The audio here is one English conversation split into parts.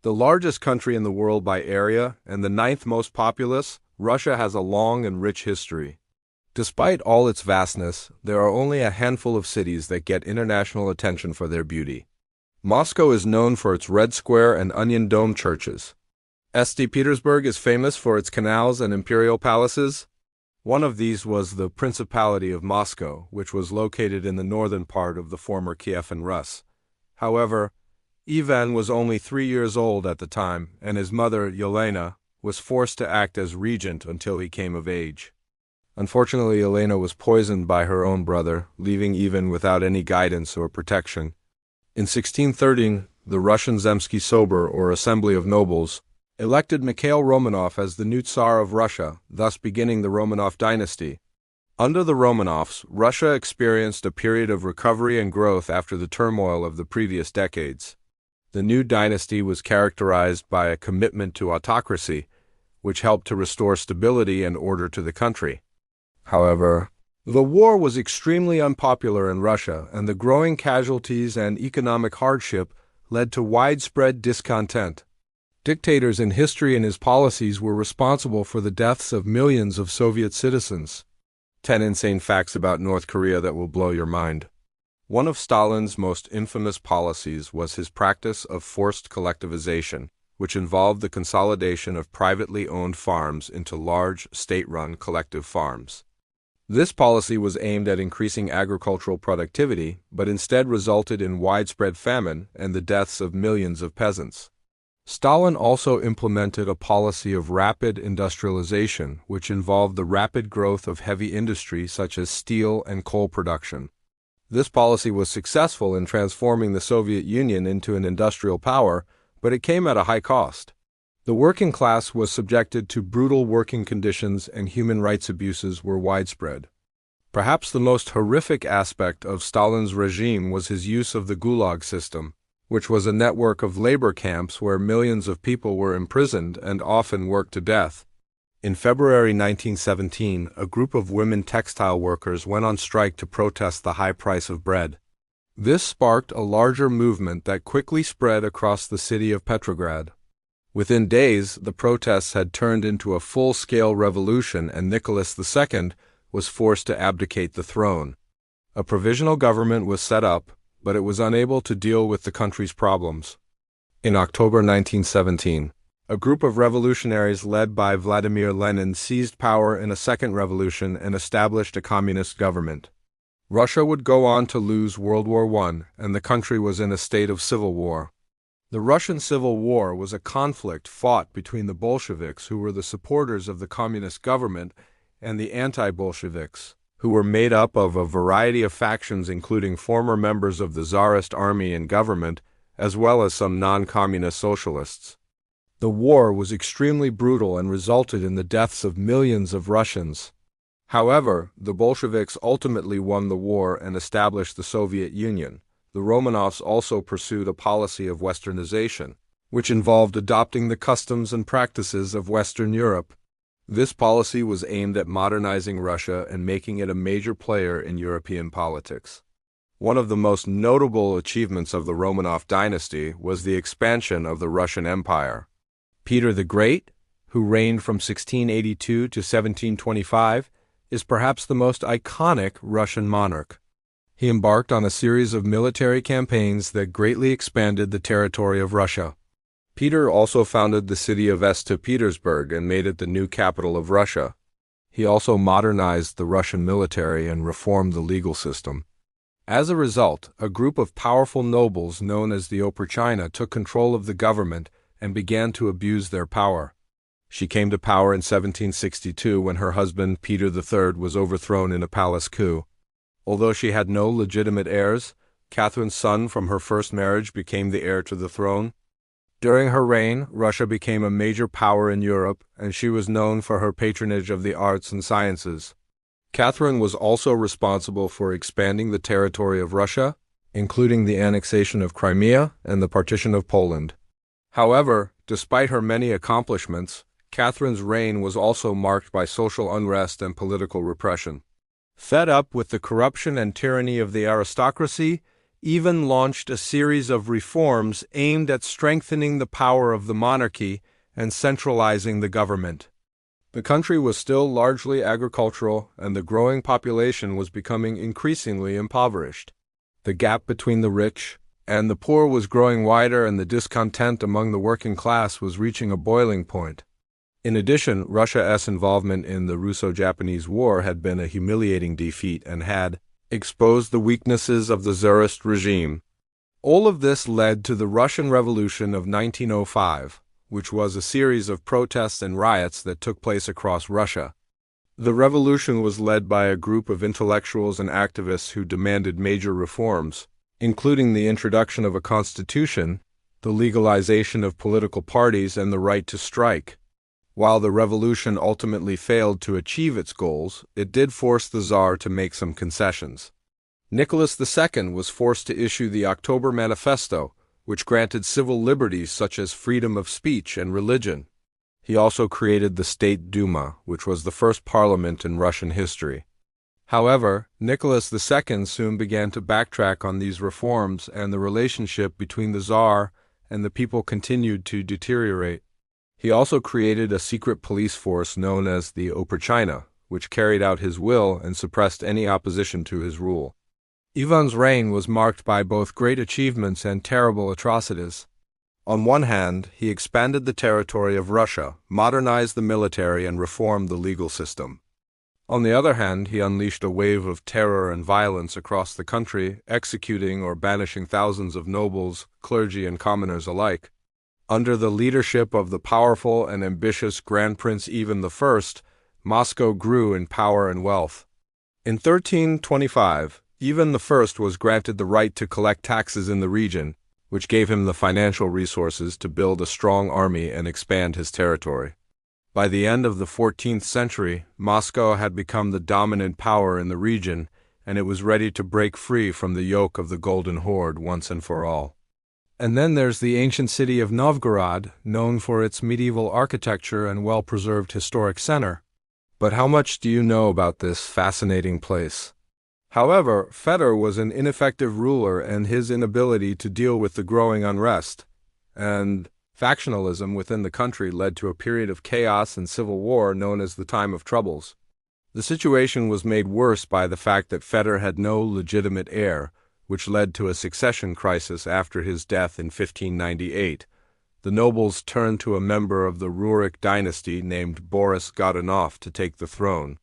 The largest country in the world by area and the ninth most populous, Russia has a long and rich history. Despite all its vastness, there are only a handful of cities that get international attention for their beauty. Moscow is known for its Red Square and Onion Dome churches. St. Petersburg is famous for its canals and imperial palaces. One of these was the Principality of Moscow, which was located in the northern part of the former Kievan Rus. However, Ivan was only 3 years old at the time, and his mother, Yelena, was forced to act as regent until he came of age. Unfortunately, Yelena was poisoned by her own brother, leaving Ivan without any guidance or protection. In 1613, the Russian Zemsky Sobor, or Assembly of Nobles, elected Mikhail Romanov as the new Tsar of Russia, thus beginning the Romanov dynasty. Under the Romanovs, Russia experienced a period of recovery and growth after the turmoil of the previous decades. The new dynasty was characterized by a commitment to autocracy, which helped to restore stability and order to the country. However, the war was extremely unpopular in Russia, and the growing casualties and economic hardship led to widespread discontent. Dictators in history and his policies were responsible for the deaths of millions of Soviet citizens. 10 insane facts about North Korea that will blow your mind. One of Stalin's most infamous policies was his practice of forced collectivization, which involved the consolidation of privately owned farms into large, state-run collective farms. This policy was aimed at increasing agricultural productivity, but instead resulted in widespread famine and the deaths of millions of peasants. Stalin also implemented a policy of rapid industrialization, which involved the rapid growth of heavy industry such as steel and coal production. This policy was successful in transforming the Soviet Union into an industrial power, but it came at a high cost. The working class was subjected to brutal working conditions and human rights abuses were widespread. Perhaps the most horrific aspect of Stalin's regime was his use of the Gulag system, which was a network of labor camps where millions of people were imprisoned and often worked to death. In February 1917, a group of women textile workers went on strike to protest the high price of bread. This sparked a larger movement that quickly spread across the city of Petrograd. Within days, the protests had turned into a full-scale revolution and Nicholas II was forced to abdicate the throne. A provisional government was set up, but it was unable to deal with the country's problems. In October 1917, a group of revolutionaries led by Vladimir Lenin seized power in a second revolution and established a communist government. Russia would go on to lose World War I, and the country was in a state of civil war. The Russian Civil War was a conflict fought between the Bolsheviks, who were the supporters of the communist government, and the anti-Bolsheviks, who were made up of a variety of factions including former members of the Tsarist army and government, as well as some non-communist socialists. The war was extremely brutal and resulted in the deaths of millions of Russians. However, the Bolsheviks ultimately won the war and established the Soviet Union. The Romanovs also pursued a policy of westernization, which involved adopting the customs and practices of Western Europe. This policy was aimed at modernizing Russia and making it a major player in European politics. One of the most notable achievements of the Romanov dynasty was the expansion of the Russian Empire. Peter the Great, who reigned from 1682 to 1725, is perhaps the most iconic Russian monarch. He embarked on a series of military campaigns that greatly expanded the territory of Russia. Peter also founded the city of St. Petersburg and made it the new capital of Russia. He also modernized the Russian military and reformed the legal system. As a result, a group of powerful nobles known as the Oprechina took control of the government and began to abuse their power. She came to power in 1762 when her husband, Peter III, was overthrown in a palace coup. Although she had no legitimate heirs, Catherine's son from her first marriage became the heir to the throne. During her reign, Russia became a major power in Europe, and she was known for her patronage of the arts and sciences. Catherine was also responsible for expanding the territory of Russia, including the annexation of Crimea and the partition of Poland. However, despite her many accomplishments, Catherine's reign was also marked by social unrest and political repression. Fed up with the corruption and tyranny of the aristocracy, even launched a series of reforms aimed at strengthening the power of the monarchy and centralizing the government. The country was still largely agricultural, and the growing population was becoming increasingly impoverished. The gap between the rich and the poor was growing wider, and the discontent among the working class was reaching a boiling point. In addition, Russia's involvement in the Russo-Japanese War had been a humiliating defeat and had exposed the weaknesses of the Tsarist regime. All of this led to the Russian Revolution of 1905, which was a series of protests and riots that took place across Russia. The revolution was led by a group of intellectuals and activists who demanded major reforms, including the introduction of a constitution, the legalization of political parties, and the right to strike. While the revolution ultimately failed to achieve its goals, it did force the Tsar to make some concessions. Nicholas II was forced to issue the October Manifesto, which granted civil liberties such as freedom of speech and religion. He also created the State Duma, which was the first parliament in Russian history. However, Nicholas II soon began to backtrack on these reforms, and the relationship between the Tsar and the people continued to deteriorate. He also created a secret police force known as the Oprichnina, which carried out his will and suppressed any opposition to his rule. Ivan's reign was marked by both great achievements and terrible atrocities. On one hand, he expanded the territory of Russia, modernized the military, and reformed the legal system. On the other hand, he unleashed a wave of terror and violence across the country, executing or banishing thousands of nobles, clergy, and commoners alike. Under the leadership of the powerful and ambitious Grand Prince Ivan I, Moscow grew in power and wealth. In 1325, Ivan I was granted the right to collect taxes in the region, which gave him the financial resources to build a strong army and expand his territory. By the end of the 14th century, Moscow had become the dominant power in the region, and it was ready to break free from the yoke of the Golden Horde once and for all. And then there's the ancient city of Novgorod, known for its medieval architecture and well-preserved historic center. But how much do you know about this fascinating place? However, Fedor was an ineffective ruler, and his inability to deal with the growing unrest and factionalism within the country led to a period of chaos and civil war known as the Time of Troubles. The situation was made worse by the fact that Fedor had no legitimate heir, which led to a succession crisis after his death in 1598. The nobles turned to a member of the Rurik dynasty named Boris Godunov to take the throne.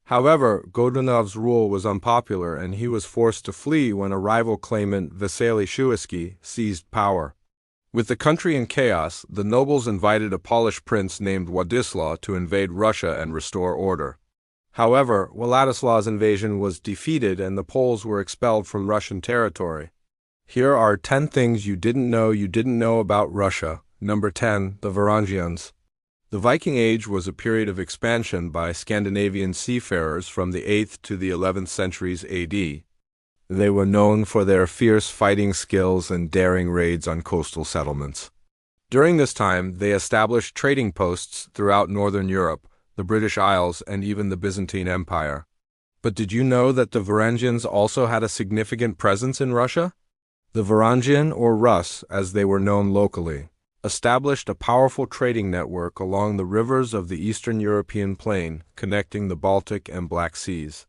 However, Godunov's rule was unpopular, and he was forced to flee when a rival claimant, Vasily Shuisky, seized power. With the country in chaos, the nobles invited a Polish prince named Władysław to invade Russia and restore order. However, Władysław's invasion was defeated, and the Poles were expelled from Russian territory. Here are 10 things you didn't know about Russia. Number 10. The Varangians. The Viking Age was a period of expansion by Scandinavian seafarers from the 8th to the 11th centuries AD. They were known for their fierce fighting skills and daring raids on coastal settlements. During this time, they established trading posts throughout northern Europe, the British Isles, and even the Byzantine Empire. But did you know that the Varangians also had a significant presence in Russia? The Varangian, or Rus, as they were known locally, established a powerful trading network along the rivers of the Eastern European plain, connecting the Baltic and Black Seas.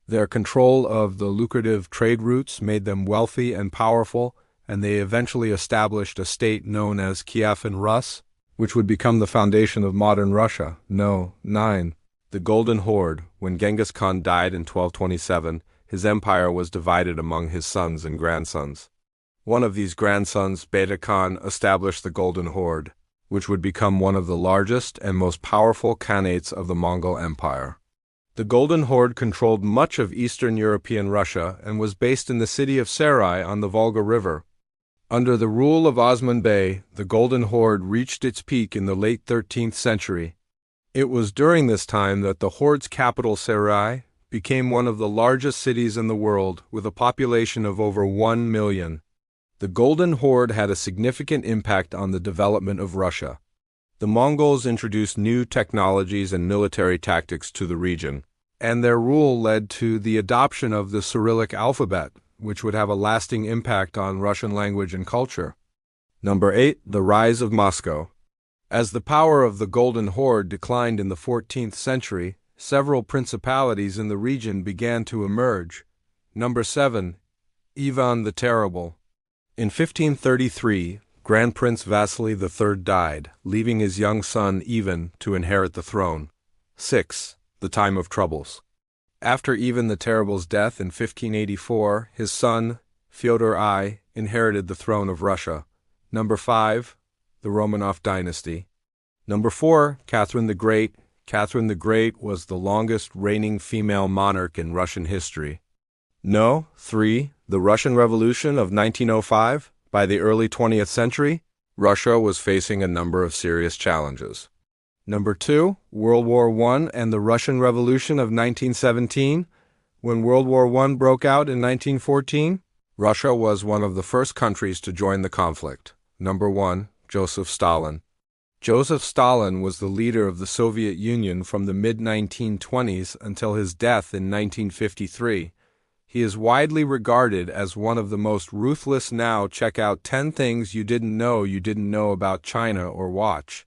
Their control of the lucrative trade routes made them wealthy and powerful, and they eventually established a state known as Kievan Rus, which would become the foundation of modern Russia. 9. The Golden Horde. When Genghis Khan died in 1227, his empire was divided among his sons and grandsons. One of these grandsons, Beta Khan, established the Golden Horde, which would become one of the largest and most powerful khanates of the Mongol Empire. The Golden Horde controlled much of Eastern European Russia and was based in the city of Sarai on the Volga River. Under the rule of Osman Bey, the Golden Horde reached its peak in the late 13th century. It was during this time that the Horde's capital, Sarai, became one of the largest cities in the world, with a population of over 1 million. The Golden Horde had a significant impact on the development of Russia. The Mongols introduced new technologies and military tactics to the region, and their rule led to the adoption of the Cyrillic alphabet, which would have a lasting impact on Russian language and culture. Number 8. The rise of Moscow. As the power of the Golden Horde declined in the 14th century, several principalities in the region began to emerge. Number 7. Ivan the Terrible. In 1533, Grand Prince Vasily III died, leaving his young son Ivan to inherit the throne. 6. The Time of Troubles. After Ivan the Terrible's death in 1584, his son, Fyodor I, inherited the throne of Russia. Number 5. The Romanov dynasty. Number 4. Catherine the Great. Catherine the Great was the longest reigning female monarch in Russian history. No. 3. The Russian Revolution of 1905. By the early 20th century, Russia was facing a number of serious challenges. Number 2. World War I and the Russian Revolution of 1917. When World War I broke out in 1914, Russia was one of the first countries to join the conflict. Number 1. Joseph Stalin. Joseph Stalin was the leader of the Soviet Union from the mid-1920s until his death in 1953. He is widely regarded as one of the most ruthless. Now check out 10 things you didn't know about China or watch.